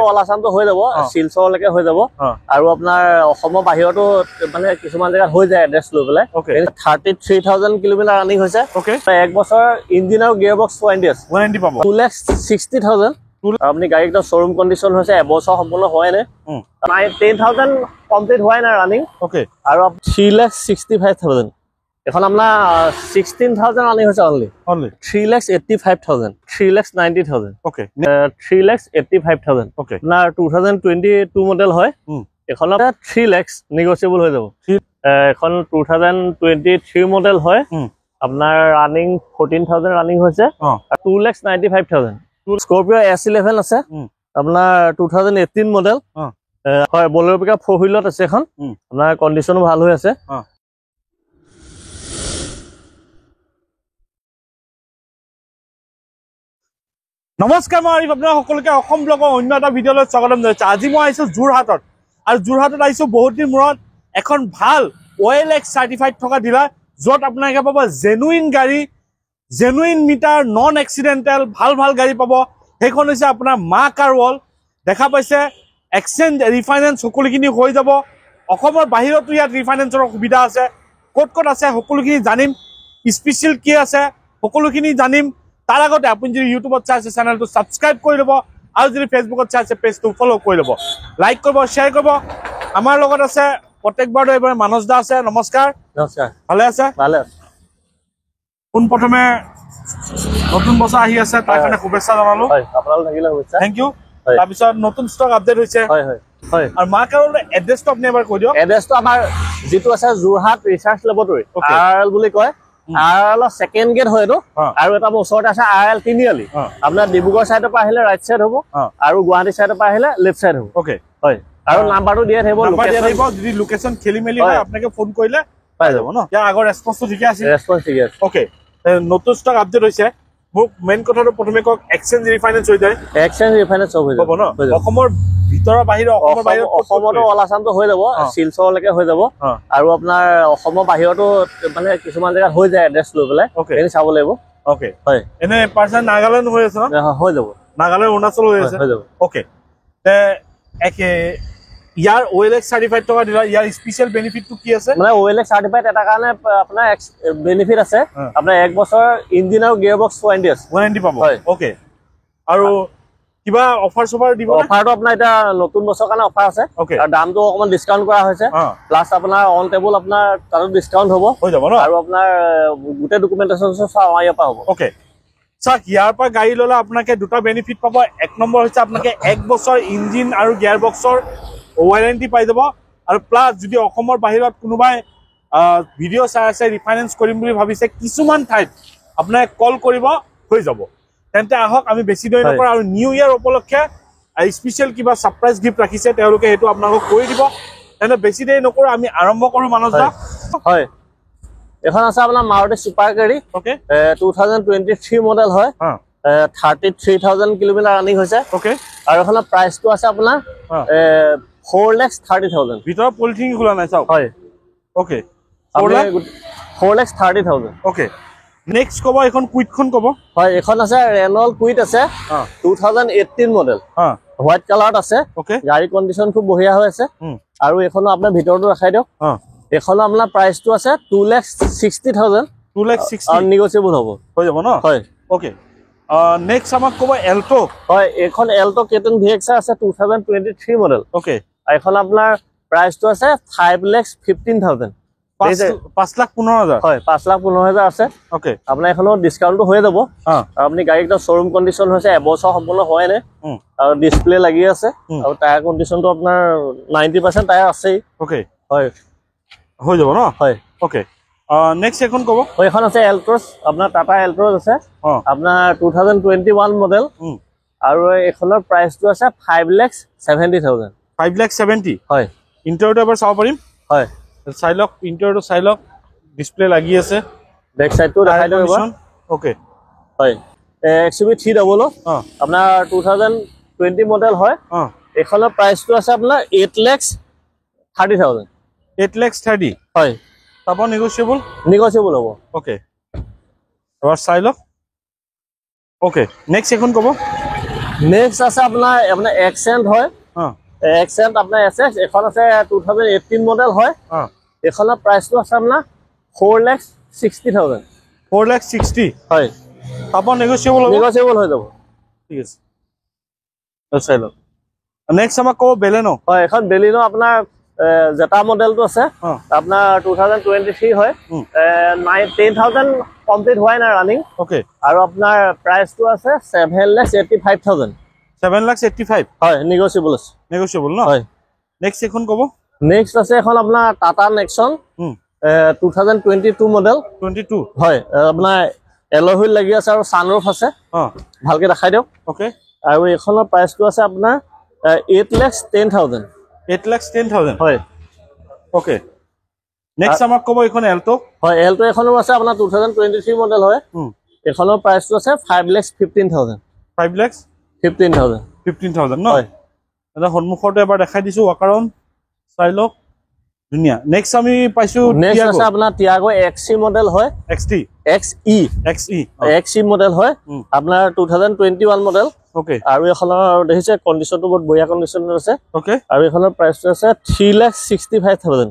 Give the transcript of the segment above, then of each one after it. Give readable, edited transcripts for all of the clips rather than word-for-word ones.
all আসামটো হৈ যাব শিলচৰলৈকে হৈ যাব আৰু আপোনাৰ অসমৰ বাহিৰতো মানে কিছুমান জেগাত হৈ যায় এড্ৰেছ লৈ পেলাই 33,000 কিলোমিটাৰ ৰানিং হৈছে এক বছৰ ইঞ্জিন আৰু গিয়াৰ বক্স ৱাৰেণ্টি পাব 2,60,000 আপনি গাড়ী একদম শ্বৰুম কণ্ডিশ্যন হৈছে এবছৰ সম্পূৰ্ণ হোৱাই নাই 10,000 কমপ্লিট হোৱাই নাই ৰানিং আৰু 3,65,000 এখন আপোনাৰ 16,000 ৰানিং হৈছে অনলি 3,85,000 3,90,000 3,85,000 আপোনাৰ 2022 মডেল হয় এখন 3 লাখ নেগোচিয়েবল হৈ যাব এখন 2023 মডেল হয় আপোনাৰ ৰানিং 14,000 ৰানিং হৈছে 2,95,000 স্কৰপিঅ S11 আছে আপোনাৰ 2018 মডেল হয় বলেৰো পিকআপ 4 হুইলত আছে এখন আপোনাৰ কণ্ডিশ্যনো ভাল হৈ আছে নমস্কাৰ মই আৰিফ আপোনাক সকলোকে অসম ব্লগৰ অন্য এটা ভিডিঅ'লৈ স্বাগতম জনাইছো আজি মই আহিছো যোৰহাটত আৰু যোৰহাটত আহিছো বহুত দিন মূৰত এখন ভাল OLX চাৰ্টিফাইড থকা ডিলাৰ য'ত আপোনালোকে পাব জেনুইন গাড়ী জেনুইন মিটাৰ নন এক্সিডেণ্টেল ভাল গাড়ী পাব সেইখন হৈছে আপোনাৰ মা কাৰ ৱৰ্ল্ড দেখা পাইছে এক্সচেঞ্জ ৰিফাইনেন্স সকলোখিনি হৈ যাব অসমৰ বাহিৰতো ইয়াত ৰিফাইনেন্সৰ সুবিধা আছে ক'ত আছে সকলোখিনি জানিম স্পেচিয়েল কি আছে সকলোখিনি জানিম তাৰ আগতে আপুনি যদি ইউটিউবত চাই আছে চেনেলটো সাবস্ক্ৰাইব কৰি ল'ব আৰু যদি ফেচবুকত চাই আছে পেজটো ফলো কৰি ল'ব লাইক কৰিব শ্বেয়াৰ কৰিব আমাৰ লগত আছে প্ৰত্যেকবাৰ এবাৰ মানস দা আছে নমস্কাৰ ভালে আছে প্ৰথমে নতুন বছৰ আহি আছে তাৰ কাৰণে শুভেচ্ছা জনালো আপোনালোক থাকিলে শুভেচ্ছা থ্যাংক ইউ তাৰপিছত নতুন ষ্টক আপডেট হৈছে আৰু মা কাৰ ৱৰ্ল্ড এড্ৰেছটো আপুনি এবাৰ কৈ দিয়ক এড্ৰেছটো আমাৰ যিটো আছে যোৰহাট ৰিচাৰ্চ লেবৰেটৰী RL বুলি কয় RL সেকেন্ড গেট হয় এইটো আৰু এটা ওচৰতে আছে RL তিনিআলি আপোনাৰ ডিব্ৰুগড় সাইডৰ পৰা আহিলে ৰাইট সাইড হ'ব আৰু গুৱাহাটী সাইডৰ পৰা আহিলে লেফট সাইড হ'ব হয় আৰু নাম্বাৰটো দিয়া থাকিব যদি লোকেশন খেলি মেলি হয় আপোনাকে ফোন কৰিলে পাই যাব ন ইয়াৰ আগৰ ৰেসপন্সটো ঠিকে আছে ওকে নতুন ষ্টক আপডেট হৈছে মোক মেইন কথাটো প্ৰথমে কক এক্সচেঞ্জ ৰিফাইনেন্স হৈ যায় এক্সচেঞ্জ ৰিফাইনেন্স হৈ যাব ন অসমৰ ভিতৰৰ বাহিৰৰ অসমতো অল আসামটো হৈ যাব শিলচৰলৈকে হৈ যাব আৰু আপোনাৰ অসমৰ বাহিৰতো মানে কিছুমান জেগাত হৈ যায় এড্ৰেছ লৈ পেলাই এনে চাব লাগিব ওকে হয় এনে পাৰ্চন নাগালেণ্ড হৈ আছে হৈ যাব নাগালেণ্ড অৰুণাচল হৈ আছে ওকে তে একে ইয়াৰ OLX সাৰ্টিফাইড থকা ডিলাৰ ইয়াৰ স্পেশাল বেনিফিটটো কি আছে মানে OLX সাৰ্টিফাইড এটা কাৰণে আপোনাৰ বেনিফিট আছে আপোনাৰ এক বছৰ ইঞ্জিন আৰু গিয়াৰ বক্স ৱাৰেণ্টি পাব ওকে আৰু কিবা অফাৰ সফাৰ দিব অফাৰটো আপোনাৰ এটা নতুন বছৰ কাৰণে অফাৰ আছে আৰু দামটো অকমান ডিসকাউন্ট কৰা হৈছে প্লাস আপোনাৰ অন টেবল আপোনাৰ তাতো ডিসকাউন্ট হ'ব হৈ যাব ন আৰু আপোনাৰ গোটে ডকুমেন্টেশন সব ইয়াৰ পৰা হ'ব ওকে চাক ইয়াৰ পৰা গাড়ী ললে আপোনাকে দুটা বেনিফিট পাব এক নম্বৰ হৈছে আপোনাকে এক বছৰ ইঞ্জিন আৰু গিয়াৰ বক্সৰ ৱাৰেণ্টি পাই যাব আৰু প্লাস যদি অসমৰ বাহিৰত কোনোবাই ভিডিঅ' চাই আছে ৰিফাইনেন্স কৰিম বুলি ভাবিছে কিছুমান ঠাইত আপোনাক কল কৰিব হৈ যাব তেন্তে আহক আমি বেছি দেৰি নকৰা আৰু নিউ ইয়াৰ উপলক্ষে স্পেশাল কিবা সাৰপ্ৰাইজ গিফ্ট ৰাখিছে তেওঁলোকে হেতু আপোনাক কৰি দিব তেন্তে বেছি দেৰি নকৰা আমি আৰম্ভ কৰো মানস দা হয় এখন আছে আপোনাৰ Maruti super carry okay 2023 model হয় 33,000 কিলোমিটাৰ ৰানিং হৈছে আৰু এখনৰ প্ৰাইসটো আছে আপোনাৰ 4,30,000 ভিতৰৰ পলিথিন খোলা নাই চাও হয় ওকে 4,30,000 ওকে নেক্সট কব এখন কুইটখন কব হয় এখন আছে ৰেনল কুইট আছে 2018 মডেল হোৱাইট কালাৰত আছে গাড়ী কণ্ডিশ্যন খুব বঢ়িয়া হৈ আছে আৰু এখনো আপোনাৰ ভিতৰটো ৰাখাই দিয়ক এখনো আপোনাৰ প্ৰাইসটো আছে 2,60,000 2,60,000 নেগোচিয়েবল হ'ব হৈ যাব ন হয় ওকে নেক্সট আমাক কব এল্টো হয় এখন এল্টো কেটন VX আছে 2023 মডেল ওকে এখন আপোনাৰ প্ৰাইসটো আছে 5,15,000 5,15,000 হয় 5,15,000 আছে ওকে আপোনাৰ এখনো ডিসকাউন্টটো হৈ যাব আপুনি গাড়ী একদম শ্বৰুম কণ্ডিশ্যন হৈছে এবছৰ সম্পূৰ্ণ হোৱাই নাই আৰু ডিসপ্লে লাগি আছে আৰু টায়াৰ কণ্ডিশ্যনটো আপোনাৰ 90% টায়াৰ আছেই ওকে হয় হৈ যাব ন হয় ওকে নেক্সট এখন কব হয় এখন আছে এল্ট্ৰছ আপোনাৰ টাটা এল্ট্ৰছ আছে আপোনাৰ 2021 মডেল আৰু এখনৰ প্ৰাইসটো আছে 5,70,000 5,70,000 হয় ইন্টাৰটো এবাৰ চাব পাৰিম হয় চাই লওক ইন্টাৰটো চাই লওক ডিসপ্লে লাগি আছে বেক সাইডটো দেখাই দিও এবাৰ ওকে হয় XUV 300 আপোনাৰ 2020 মডেল হয় এখনৰ প্ৰাইসটো আছে আপোনাৰ 8,30,000 8,30,000 হয় তাপ নেগোচিয়েবল হ'ব ওকে এবাৰ চাই লওক ওকে নেক্সট এখন কব নেক্সট আছে আপোনাৰ এক্সেন্ট হয় এক্সেন্ট আপোনাৰ এসএক্স এখন আছে 2018 মডেল হয় এখনৰ প্ৰাইসটো আছে আপোনাৰ 4,60,000 4,60,000 হয় পাব নেগোশিয়েবল হৈ যাব ঠিক আছে চাই লওক নেক্সট আমাক কো বেলেনো হয় এখন বেলিনো আপোনাৰ জেটা মডেলটো আছে আপোনাৰ 2023 হয় 10,000 কমপ্লিট হোৱাই নাই ৰানিং ওকে আৰু আপোনাৰ প্ৰাইসটো আছে 7,85,000 7,85,000 হয় নেগোশিয়েবল ন হয় নেক্সট এখন কব নেক্সট আছে এখন আপোনাৰ টাটা নেক্সন 2022 মডেল 22 হয় আপোনাৰ এলয় হুইল লাগি আছে আৰু সানৰুফ আছে ভালকে দেখাই দিয়ক ওকে আৰু এখনৰ প্ৰাইসটো আছে আপোনাৰ 8,10,000 8,10,000 হয় ওকে নেক্সট আমাক কব এখন এল্টো হয় এল্টো এখনো আছে আপোনাৰ 2023 মডেল হয় এখনৰ প্ৰাইসটো আছে 5,15,000 5,15,000 ন এটা সন্মুখতে এবাৰ দেখাই দিছো ৱাকাৰন চাই লওক ধুনিয়া নেক্সট আমি পাইছো নেক্সট আছে আপোনাৰ টিয়াগো এক্সি মডেল হয় এক্সি মডেল হয় আপোনাৰ 2021 মডেল ওকে আৰু এখনৰ দেখিছে কন্ডিশনটো বহুত বঢ়িয়া কন্ডিশনত আছে ওকে আৰু এখনৰ প্ৰাইসটো আছে 3,65,000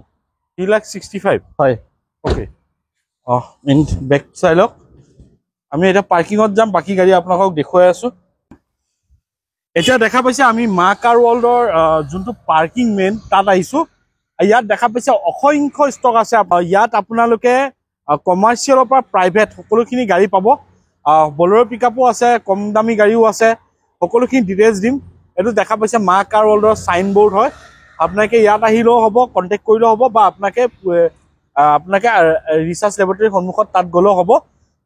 3,65,000 হয় ওকে ইন বেক চাই লওক আমি এটা পাৰ্কিংত যাম বাকি গাড়ী আপোনালোকক দেখুৱাই আছো এতিয়া দেখা পাইছে আমি মা কাৰ ৱৰ্ল্ডৰ যোনটো পাৰ্কিং মেইন তাত আহিছো ইয়াত দেখা পাইছে অসংখ্য ষ্টক আছে ইয়াত আপোনালোকে কমাৰ্চিয়েলৰ পৰা প্ৰাইভেট সকলোখিনি গাড়ী পাব বলেৰো পিকআপো আছে কম দামী গাড়ীও আছে সকলোখিনি ডিটেইলছ দিম এইটো দেখা পাইছে মা কাৰ ৱৰ্ল্ডৰ সাইন বোৰ্ড হয় আপোনালোকে ইয়াত আহিলেও হ'ব কন্টেক্ট কৰিলেও হ'ব বা আপোনালোকে ৰিচাৰ্চ লেবৰেটৰীৰ সন্মুখত তাত গ'লেও হ'ব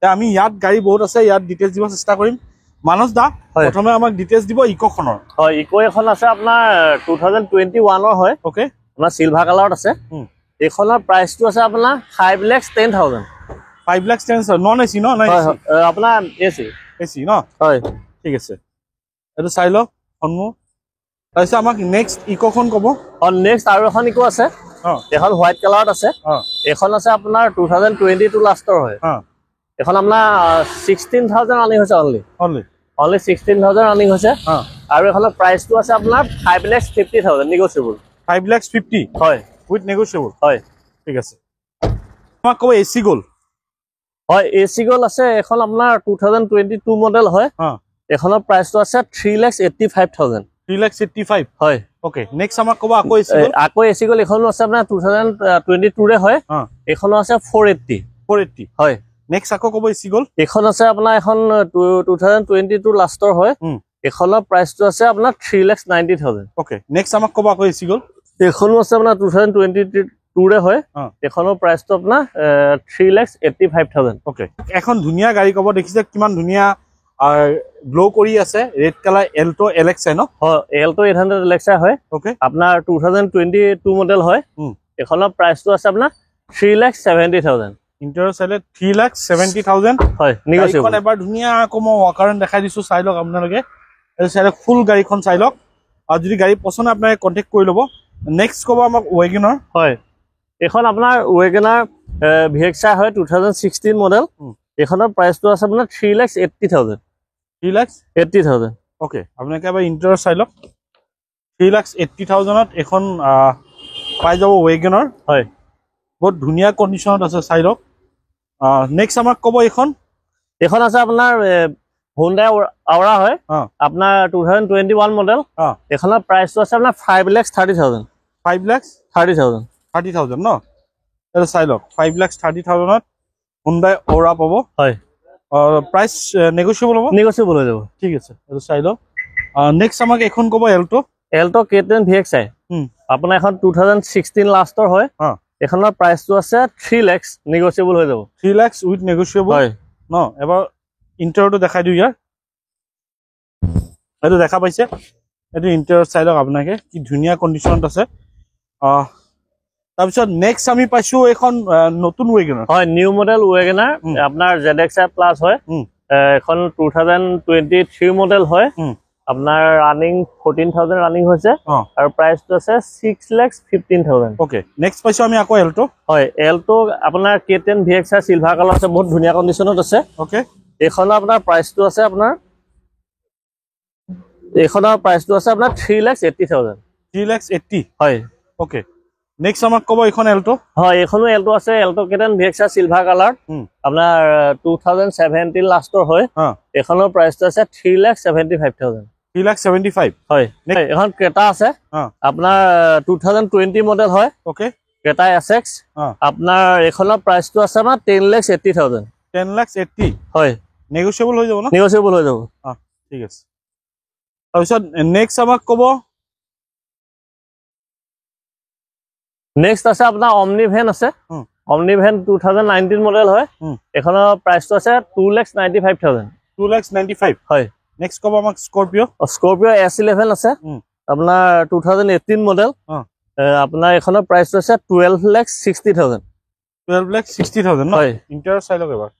আমি ইয়াত গাড়ী বহুত আছে ইয়াত ডিটেইলছ দিব চেষ্টা কৰিম মানস দা প্ৰথমে আমাক ডিটেইলছ দিব ইকোখনৰ হয় ইকো এখন আছে আপোনাৰ 2021 হয় ওকে আপোনাৰ সিলভাৰ কালাৰত আছে এখনৰ প্ৰাইসটো আছে আপোনাৰ 5,10,000 5,10,000 নন এসি ন নাই আপোনাৰ এসি ন হয় ঠিক আছে এটো চাই লওক সন্মুখ তাৰপিছত আমাক নেক্সট ইকোখন ক'ব নেক্সট আৰু এখন ইকো আছে এখন হোৱাইট কালাৰত আছে এখন আছে আপোনাৰ 2022 লাষ্টৰ হয় এখন আপোনাৰ 16,000 ৰানিং হৈছে অনলি 16,000 ৰানিং হৈছে আৰু এখনৰ প্ৰাইসটো আছে আপোনাৰ 5,50,000 নেগোশিয়েবল 5,50,000 হয় উইথ নেগোশিয়েবল হয় ঠিক আছে আমাক ক'ব এসি গোল হয় এসি গোল আছে এখন আপোনাৰ 2022 মডেল হয় এখনৰ প্ৰাইসটো আছে 3,85,000 3,85,000 হয় ওকে নেক্সট আমাক ক'ব আকৌ এসি গোল এখনো আছে আপোনাৰ 2022 ৰে হয় এখনো আছে 480 হয় নেক্সট আকৌ ক'ব এসি গোল এখন আছে আপোনাৰ এখন 2022 লাষ্টৰ হয় এখনৰ প্ৰাইসটো আছে আপোনাৰ 3,90,000 ওকে নেক্সট আমাক ক'ব আকৌ এসি গোল এখনো আছে আপোনাৰ 2022 ৰে হয় এখনৰ প্ৰাইসটো আপোনাৰ 3,85,000 ওকে এখন ধুনিয়া গাড়ী ক'ব দেখিছে কিমান ধুনিয়া গ্লো কৰি আছে ৰেড কালাৰ এল্টো এলেক্সা ন হয় এল্টো 800 এলেক্সা হয় ওকে আপোনাৰ 2022 মডেল হয় এখনৰ প্ৰাইসটো আছে আপোনাৰ 3,70,000 ইন্টাৰ চাইলে 3,70,000 হয় নেগোশিয়েবল এবাৰ ধুনিয়া কম ৱাকাৰন দেখাই দিছো চাই লওক আপোনালোকে এই চাইলে ফুল গাড়ীখন চাই লওক আৰু যদি গাড়ী পছন্দ আপোনালোকে কন্টেক্ট কৰি ল'ব নেক্সট ক'ব আমাক ৱেগনাৰ হয় এখন আপোনাৰ ৱেগনাৰ ভিএক্সআই হয় 2016 মডেল এখনৰ প্ৰাইসটো আছে আপোনাৰ 3,80,000 3,80,000 ওকে আপোনালোকে এবাৰ ইন্টাৰ চাই লওক 3,80,000 এখন পাই যাব ৱেগনাৰ হয় বহুত ধুনিয়া কন্ডিশনত আছে চাই লওক নেক্সট আমাক ক'ব এখন আছে আপোনাৰ Hyundai Aura হয় আপোনাৰ 2021 মডেল এখনৰ প্ৰাইসটো আছে আপোনাৰ 5,30,000 5,30,000 ন এটা চাই লওক 5,30,000 Hyundai Aura পাব হয় প্ৰাইস নেগোশিয়েবল হ'ব হৈ যাব ঠিক আছে এটা চাই লওক নেক্সট আমাক এখন ক'ব এল্টো K10 VXI আপোনাৰ এখন 2016 লাষ্টৰ হয় এখনৰ প্ৰাইসটো আছে 3 লাখ নেগোশিয়েবল হৈ যাব 3 লাখ উইথ নেগোশিয়েবল হয় ন এবাৰ ইন্টাৰটো দেখাই দিও ইয়াৰ এটো দেখা পাইছে এটো ইন্টাৰ চাই লওক আপোনাকে কি ধুনিয়া কন্ডিশনত আছে তাৰপিছত নেক্সট আমি পাইছো এখন নতুন ৱেগনাৰ হয় নিউ মডেল ৱেগনাৰ আপোনাৰ ZXI প্লাস হয় এখন 2023 মডেল হয় আপনার রানিং 14,000 রানিং হয়েছে আর প্রাইসটো আছে 6,15,000 ওকে নেক্সট পাইছো আমি আকৌ এল্টো হয় এল্টো আপনার K10 VXI সিলভার কালার আছে বহুত ধুনিয়া কন্ডিশনত আছে ওকে এখন আপনার প্রাইসটো আছে আপনার এইখনৰ প্ৰাইচটো আছে আপোনাৰ 3,80,000 3,80,000 হয় ওকে নেক্সট আমাক ক'ব এইখন এল্টো হয় এইখনো এল্টো আছে এল্টো কেটেন ভিএক্সআৰ সিলভাৰ কালাৰ আপোনাৰ 2017 লাষ্টৰ হয় এইখনৰ প্ৰাইচটো আছে 3,75,000 3,75,000 হয় এখন ক্ৰেটা আছে আপোনাৰ 2020 মডেল হয় ওকে ক্ৰেটা এসএক্স আপোনাৰ এইখনৰ প্ৰাইচটো আছে আমাৰ 10,80,000 10,80,000 হয় নেগোশিয়েবল হৈ যাব না নেগোশিয়েবল হৈ যাব ঠিক আছে তাৰপিছত নেক্সট আমাক ক'ব নেক্সট আছে আপোনাৰ অমনি ভেন আছে অমনি ভেন 2019 মডেল হয় এখনৰ প্ৰাইচটো আছে 2,95,000 2,95,000 হয় নেক্সট ক'ব আমাক স্কৰপিঅ S11 আছে আপোনাৰ 2018 মডেল আপোনাৰ এখনৰ প্ৰাইচটো আছে 12,60,000 12,60,000 ন হয় ইন্টাৰ চাই লওক এবাৰ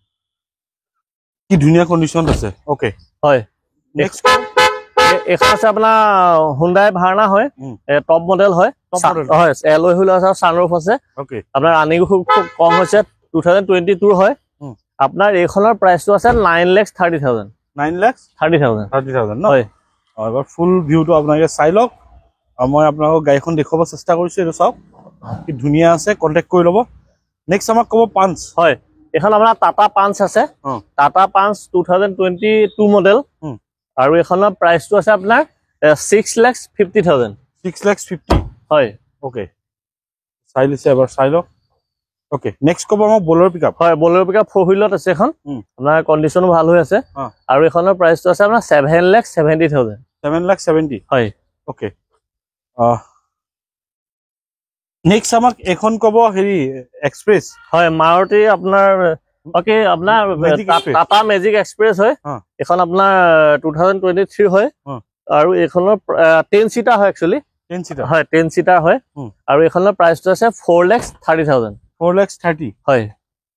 কি ধুনীয়া কন্ডিশন আছে ওকে হয় নেক্সট এখন আছে আপোনাৰ হুন্ডাই ভাৰ্না হয় টপ মডেল হয় হয় এলয় হুইল আছে সানৰুফ আছে ওকে আপোনাৰ ৰানিং খুব কম হৈছে 2022 হয় আপোনাৰ এইখনৰ প্ৰাইচটো আছে 9,30,000 9,30,000 ন হয় এবাৰ ফুল ভিউটো আপোনালোকে চাই লওক মই আপোনালোকক গাড়ীখন দেখুৱাব চেষ্টা কৰিছো এইটো চাওক কি ধুনীয়া আছে কন্টেক্ট কৰি ল'ব নেক্সট আমাক ক'ব পাঞ্চ হয় এখন আপোনাৰ টাটা পাঞ্চ আছে টাটা পাঞ্চ 2022 মডেল আৰু এখনৰ প্ৰাইচটো আছে আপোনাৰ 6,50,000 6,50,000 হয় ওকে চাই লৈছে এবাৰ চাই লওক ওকে নেক্সট ক'ব আমাক বলেৰো পিকআপ হয় বলেৰো পিকআপ 4 হুইলত আছে এখন আপোনাৰ কন্ডিশনো ভাল হৈ আছে আৰু এখনৰ প্ৰাইচটো আছে আপোনাৰ 7,70,000 7,70,000 হয় ওকে নেক্সট আমাক এখন ক'ব হেৰি এক্সপ্ৰেছ হয় মাৰুতি আপোনাৰ ওকে আপোনাৰ টাটা মেজিক এক্সপ্ৰেছ হয় এখন আপোনাৰ 2023 হয় আৰু এখনৰ 10 সিটাৰ হয় একচুয়ালি 10 সিটাৰ হয় 10 সিটাৰ হয় আৰু এখনৰ প্ৰাইচটো আছে 4,30,000 4,30,000 হয়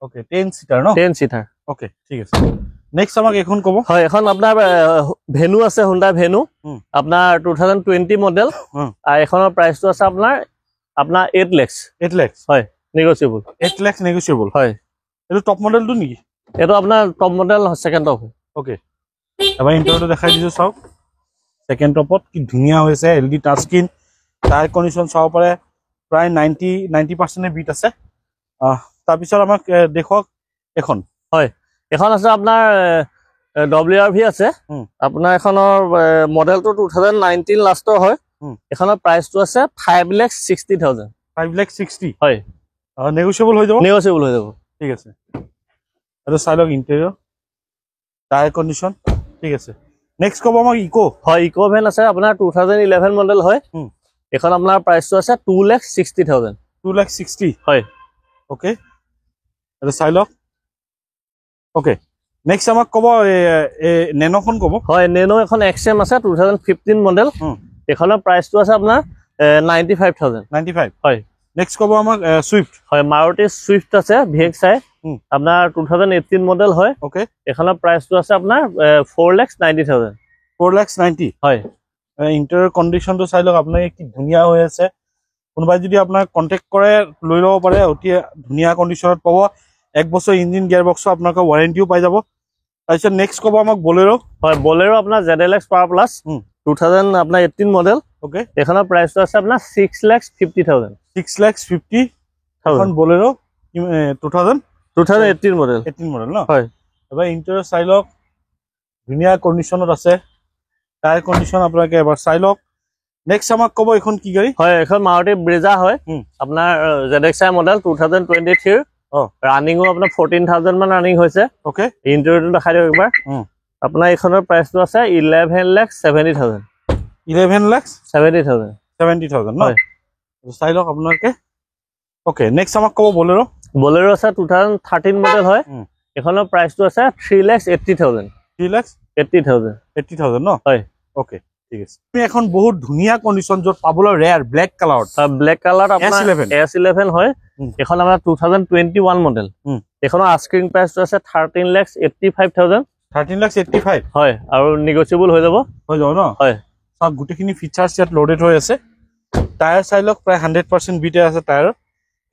ওকে 10 সিটাৰ ন 10 সিটাৰ ওকে ঠিক আছে নেক্সট আমাক এখন ক'ব হয় এখন আপোনাৰ ভেনু আছে হুন্ডা ভেনু আপোনাৰ 2020 মডেল আৰু এখনৰ প্ৰাইচটো আছে আপোনাৰ 8 লাখ হয় নেগোশিয়েবল 8 লাখ নেগোশিয়েবল হয় এটো টপ মডেলটো নেকি এটো আপোনাৰ top model second top okay এবাৰ ইন্টাৰটো দেখাই দিছো চাওক সেকেন্ড টপত কি ধুনীয়া হৈছে এলডি টাচ স্ক্ৰীন টায়াৰ কন্ডিশন চাব পাৰে প্ৰায় 90% বিট আছে তাৰ পিছত আমাক দেখক এখন হয় এখন আছে আপোনাৰ WRV আছে আপোনাৰ এখনৰ মডেলটো 2019 লাষ্টৰ হয় এখনৰ প্ৰাইচটো আছে 5,60,000 5,60,000 হয় নেগোশিয়েবল হৈ যাব ঠিক আছে আৰু চাই লওক ইন্টেৰিয়ৰ টায়াৰ কন্ডিশন ঠিক আছে নেক্সট ক'ব আমাক ইকো হয় ইকো ভেন আছে আপোনাৰ 2011 মডেল হয় এখন আপোনাৰ প্ৰাইচটো আছে 2,60,000 2,60,000 হয় ওকে আৰু চাই লওক ওকে নেক্সট আমাক ক'ব নেনোখন ক'ব হয় নেনো এখন এক্সএম আছে 2015 মডেল এখনৰ প্ৰাইচটো আছে আপোনাৰ 95,000 হয় নেক্সট ক'ব আমাক সুইফট হয় মাৰুতি সুইফট আছে ভিএক্সআই আপোনাৰ 2018 মডেল হয় ওকে এখনৰ প্ৰাইচটো আছে আপোনাৰ 4,90,000 4,90,000 হয় ইন্টাৰিয়ৰ কন্ডিশনটো চাই লওক আপোনালোকে কি ধুনীয়া হৈ আছে কোনোবাই যদি আপোনাক কন্টেক্ট কৰে লৈ ল'ব পাৰে অতি ধুনীয়া কন্ডিশনত পাব 1 বছৰ ইঞ্জিন গিয়াৰ বক্স আপোনালোকৰ ৱাৰেণ্টিও পাই যাব তাৰপিছত নেক্সট ক'ব আমাক বলেৰো হয় বলেৰো আপোনাৰ ZLX power plus 2018 model okay এখনৰ প্ৰাইচটো আছে আপোনাৰ 6,50,000 6,50,000 এখন বলেৰো 2018 মডেল 18 মডেল ন হয় এবাৰ ইন্টাৰিয়ৰ চাই লওক ধুনীয়া কন্ডিশনত আছে টায়াৰ কন্ডিশন আপোনালোকে এবাৰ চাই লওক নেক্সট আমাক ক'ব এখন কি গাড়ী হয় এখন মাৰুতি ব্ৰেজা হয় আপোনাৰ ZXi মডেল 2023 ৰানিংও আপোনাৰ 14,000 মান ৰানিং হৈছে ওকে ইন্টাৰিয়ৰটো দেখাই দিও একবাৰ আপোনাৰ এইখনৰ প্ৰাইচটো আছে 11,70,000 11,70,000 ন চাই লওক আপোনালোকে ওকে নেক্সট আমাক ক'ব বলেৰো আছে 2013 মডেল হয় এখনৰ প্ৰাইচটো আছে 3,80,000 3,80,000 ন হয় ওকে ঠিক আছে তুমি এখন বহুত ধুনীয়া কন্ডিশন যত পাবলৈ ৰেয়াৰ ব্ল্যাক কালাৰত আপোনাৰ S11 হয় এখন আমাৰ 2021 মডেল এখনৰ আস্কিং প্ৰাইচটো আছে 13,85,000 13,85,000 হয় আৰু নেগোশিয়েবল হৈ যাব ন হয় সব গুটেখিনি ফিচাৰ্স ইয়াত লোডেড হৈ আছে টায়াৰ চাই লওক প্ৰায় 100% বিটে আছে টায়াৰ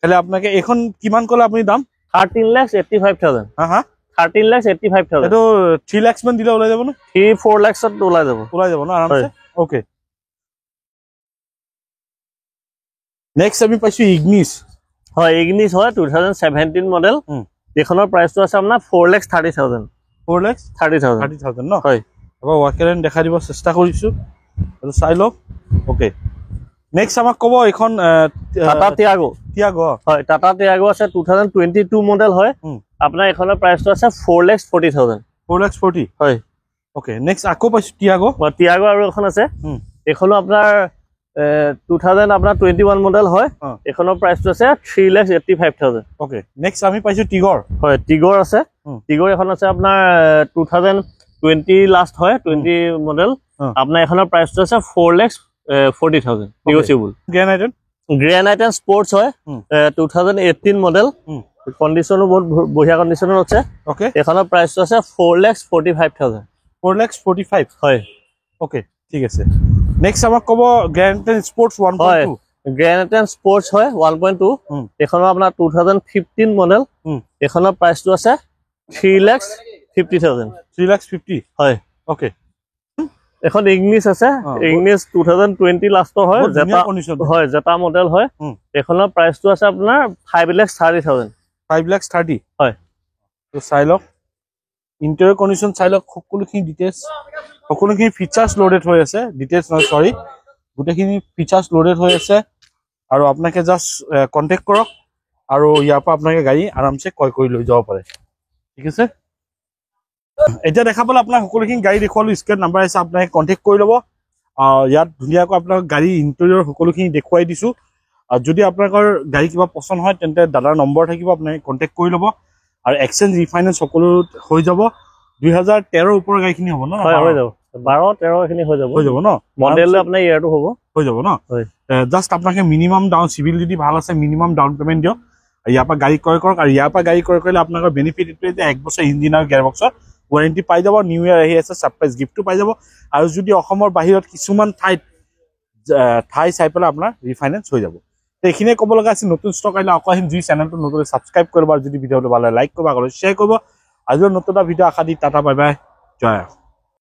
খালি আপোনাকে এখন কিমান কলে আপুনি দাম 13,85,000 হা 13,85,000 এটো 3 লাখ মান দিলে ওলাই যাব না 3-4 লাখত ওলাই যাব না আৰামছে ওকে নেক্সট আমি পাইছো ইগনিছ হয় ইগনিছ হয় 2017 মডেল এখনৰ প্ৰাইসটো আছে আপোনাৰ 4,30,000 4,30,000 ন হয় আবা ওয়াকেৰেন দেখা দিব চেষ্টা কৰিছো আৰু চাই লওক ওকে নেক্সট আমাক কব এখন টাটা টিয়াগো হয় টাটা টিয়াগো আছে 2022 মডেল হয় আপোনাৰ এখনৰ প্ৰাইসটো আছে 4,40,000 4,40 হয় ওকে নেক্সট আকৌ পাইছো টিয়াগো আৰু এখন আছে এখনো আপোনাৰ 2021 মডেল হয় এখনৰ প্ৰাইসটো আছে 3,85,000 ওকে নেক্সট আমি পাইছো টিগৰ হয় টিগৰ আছে টিগৰ এখন আছে আপোনাৰ 2020 লাষ্ট হয় 20 মডেল আপোনাৰ এখনৰ প্ৰাইসটো আছে 4,40,000 নিগোচিয়েবল গ্ৰেনাইটেন স্পৰ্টছ হয় 2018 মডেল কন্ডিশনো বহুত বঢ়িয়া কন্ডিশনত আছে ওকে এখনৰ প্ৰাইসটো আছে 4,45,000 4,45 হয় ওকে ঠিক আছে নেক্সট আমাক কব গ্ৰেনাইটেন স্পৰ্টছ 1.2 গ্ৰেনাইটেন স্পৰ্টছ হয় 1.2 এখনৰ আপোনাৰ 2015 মডেল এখনৰ প্ৰাইসটো আছে 3,50,000 3,50 হয় ওকে এখন ইংলিছ আছে ইংলিছ 2020 লাষ্টৰ হয় জেটা মডেল হয় এখনৰ প্ৰাইসটো আছে আপোনাৰ 5,30,000 5,30 হয় তো চাই লওক ইন্টেৰিয়ৰ কন্ডিশন চাই লওক সকলোখিনি ডিটেইলছ সকলোখিনি ফিচাৰ্স লোডেড হৈ আছে ডিটেইলছ নহয় সৰি গোটেইখিনি ফিচাৰ্স লোডেড হৈ আছে আৰু আপোনাকে জাস্ট কন্টেক্ট কৰক আৰু ইয়াৰ পৰা আপোনাকে গাড়ী আৰামছে ক্ৰয় কৰি লৈ যাব পাৰে ঠিক আছে এতিয়া দেখা পালে আপোনাক সকলোখিনি গাড়ী দেখুৱালো স্ক্ৰিন নাম্বাৰ আছে আপোনাকে কন্টেক্ট কৰি ল'ব ইয়াত ধুনীয়াকৈ আপোনাক গাড়ী ইন্টেৰিয়ৰ সকলোখিনি দেখুৱাই দিছো আৰু যদি আপোনালোকৰ গাড়ী কিবা পছন্দ হয় তেন্তে দাদাৰ নম্বৰ থাকিব আপোনাকে কন্টেক্ট কৰি ল'ব আৰু এক্সচেঞ্জ ৰিফাইনেন্স সকলো হৈ যাব 2013 ওপৰ গাড়ীখিনি হ'ব ন হয় হৈ যাব 12-13 এখিনি হৈ যাব ন মডেল আপোনাৰ ইয়াৰটো হ'ব হৈ যাব ন জাস্ট আপোনাকে মিনিমাম ডাউন সিভিল যদি ভাল আছে মিনিমাম ডাউন পেমেন্ট দিয়ক ইয়াৰ পৰা গাড়ী ক্ৰয় কৰক আৰু ইয়াৰ পৰা গাড়ী ক্ৰয় কৰিলে আপোনালোকৰ বেনিফিট এইটোৱে যে 1 বছৰ ইঞ্জিন আৰু গিয়াৰবক্সৰ ওয়াৰেন্টি পাই যাব নিউ ইয়াৰ আহি আছে সাৰপ্ৰাইজ গিফ্টটো পাই যাব আৰু যদি অসমৰ বাহিৰত কিছুমান ঠাই চাই পেলাই আপোনাৰ ৰিফাইনেন্স হৈ যাব এইখিনিয়ে ক'ব লগা আছিল নতুন ষ্টক আহিলে আকৌ আহিম যি চেনেলটো নতুন সাবস্ক্ৰাইব কৰিব আৰু যদি ভিডিঅ'টো ভাল লাগে লাইক কৰিব আৰু শ্বেয়াৰ কৰিব আজিৰ নতুন এটা ভিডিঅ' আশা দি টাটা বাই বাই জয়